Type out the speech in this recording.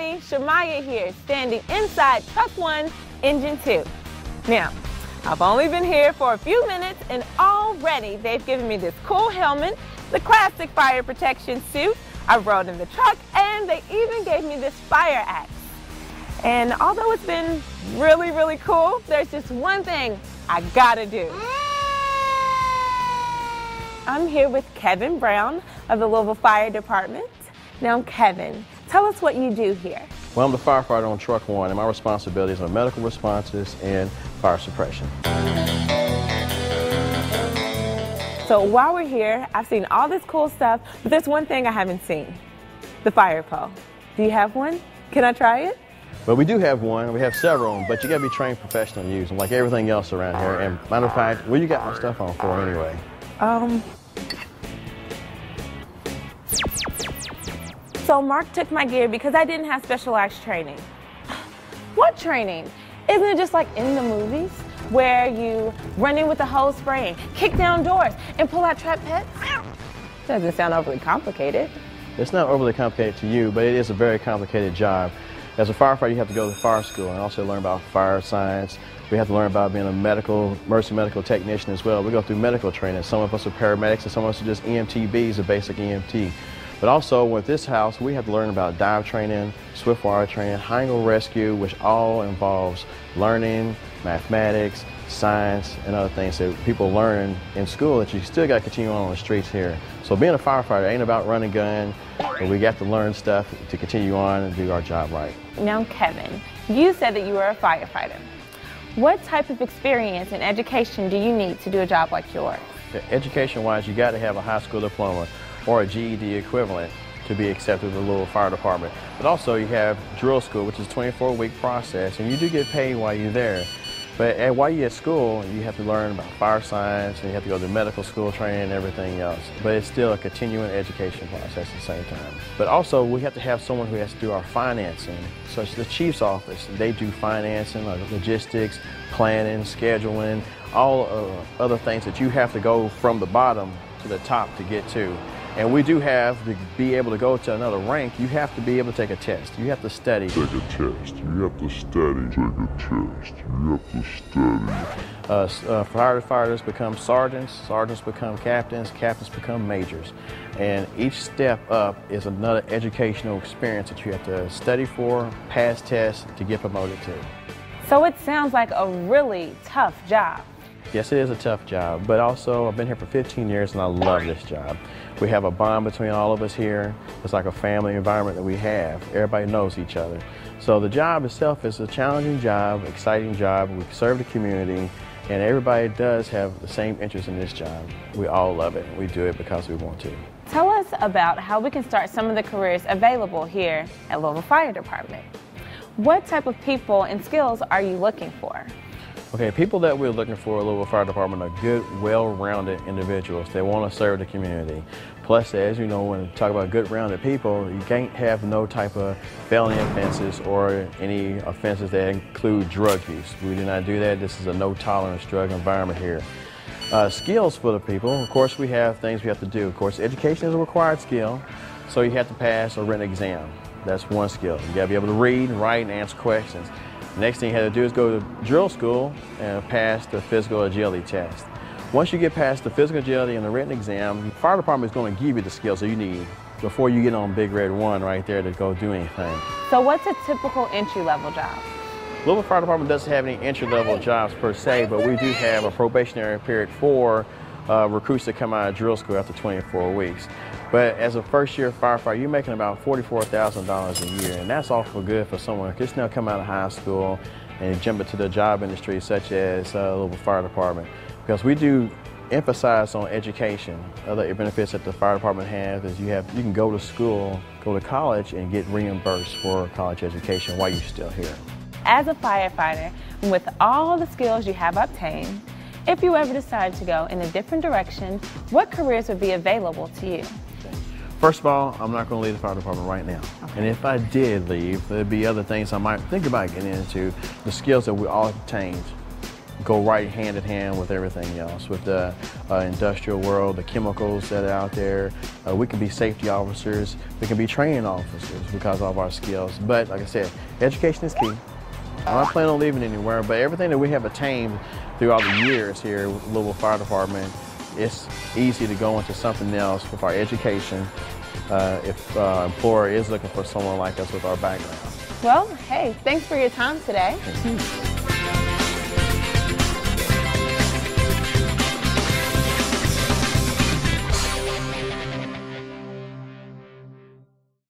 everybody, Shamaya here, standing inside Truck 1, Engine 2. Now, I've only been here for a few minutes and already they've given me this cool helmet, the classic fire protection suit, I rode in the truck, and they even gave me this fire axe. And although it's been really, really cool, there's just one thing I gotta do. I'm here with Kevin Brown of the Louisville Fire Department. Now, Kevin, tell us what you do here. Well, I'm the firefighter on Truck 1, and my responsibilities are medical responses and fire suppression. So while we're here, I've seen all this cool stuff, but there's one thing I haven't seen, the fire pole. Do you have one? Can I try it? Well, we do have one. We have several, but you got to be trained professional to use them, like everything else around here. And matter of fact, what you got my stuff on for anyway? So Mark took my gear because I didn't have specialized training. What training? Isn't it just like in the movies where you run in with a hose spray and kick down doors and pull out trap pets? Doesn't sound overly complicated. It's not overly complicated to you, but it is a very complicated job. As a firefighter, you have to go to fire school and also learn about fire science. We have to learn about being a emergency medical technician as well. We go through medical training. Some of us are paramedics and some of us are just EMTBs, a basic EMT. But also with this house, we have to learn about dive training, swift water training, hang rescue, which all involves learning, mathematics, science, and other things that people learn in school that you still got to continue on the streets here. So being a firefighter ain't about running gun, but we got to learn stuff to continue on and do our job right. Now, Kevin, you said that you were a firefighter. What type of experience and education do you need to do a job like yours? Education-wise, you got to have a high school diploma or a GED equivalent to be accepted to the Louisville Fire Department. But also you have drill school, which is a 24-week process, and you do get paid while you're there. But while you're at school, you have to learn about fire science, and you have to go to medical school training and everything else. But it's still a continuing education process at the same time. But also, we have to have someone who has to do our financing, such as the chief's office. They do financing, logistics, planning, scheduling, all other things that you have to go from the bottom to the top to get to. And we do have to be able to go to another rank. You have to be able to take a test. You have to study. Take a test. You have to study. Take a test. You have to study. Firefighters become sergeants. Sergeants become captains. Captains become majors. And each step up is another educational experience that you have to study for, pass tests to get promoted to. So it sounds like a really tough job. Yes, it is a tough job, but also I've been here for 15 years and I love this job. We have a bond between all of us here. It's like a family environment that we have. Everybody knows each other. So the job itself is a challenging job, exciting job. We serve the community, and everybody does have the same interest in this job. We all love it. We do it because we want to. Tell us about how we can start some of the careers available here at Louisville Fire Department. What type of people and skills are you looking for? Okay, people that we're looking for at Louisville Fire Department are good, well-rounded individuals. They want to serve the community. Plus, as you know, when you talk about good, rounded people, you can't have no type of felony offenses or any offenses that include drug use. We do not do that. This is a no-tolerance drug environment here. Skills for the people, of course, we have things we have to do. Of course, education is a required skill, so you have to pass a written exam. That's one skill. You got to be able to read, write, and answer questions. Next thing you have to do is go to drill school and pass the physical agility test. Once you get past the physical agility and the written exam, the fire department is going to give you the skills that you need before you get on Big Red 1 right there to go do anything. So what's a typical entry-level job? Louisville Fire Department doesn't have any entry-level jobs per se, but we do have a probationary period for recruits that come out of drill school after 24 weeks. But as a first-year firefighter, you're making about $44,000 a year, and that's awful good for someone who just now come out of high school and jump into the job industry such as Louisville Fire Department. Because we do emphasize on education. Other benefits that the fire department has is you can go to school, go to college, and get reimbursed for college education while you're still here. As a firefighter, and with all the skills you have obtained, if you ever decide to go in a different direction, what careers would be available to you? First of all, I'm not going to leave the fire department right now. Okay. And if I did leave, there'd be other things I might think about getting into. The skills that we all obtained go right hand in hand with everything else, with the industrial world, the chemicals that are out there. We can be safety officers, we can be training officers because of our skills. But like I said, education is key. I'm not planning on leaving anywhere, but everything that we have attained throughout the years here with Louisville Fire Department, it's easy to go into something else with our education if an employer is looking for someone like us with our background. Well, hey, thanks for your time today. Thank you.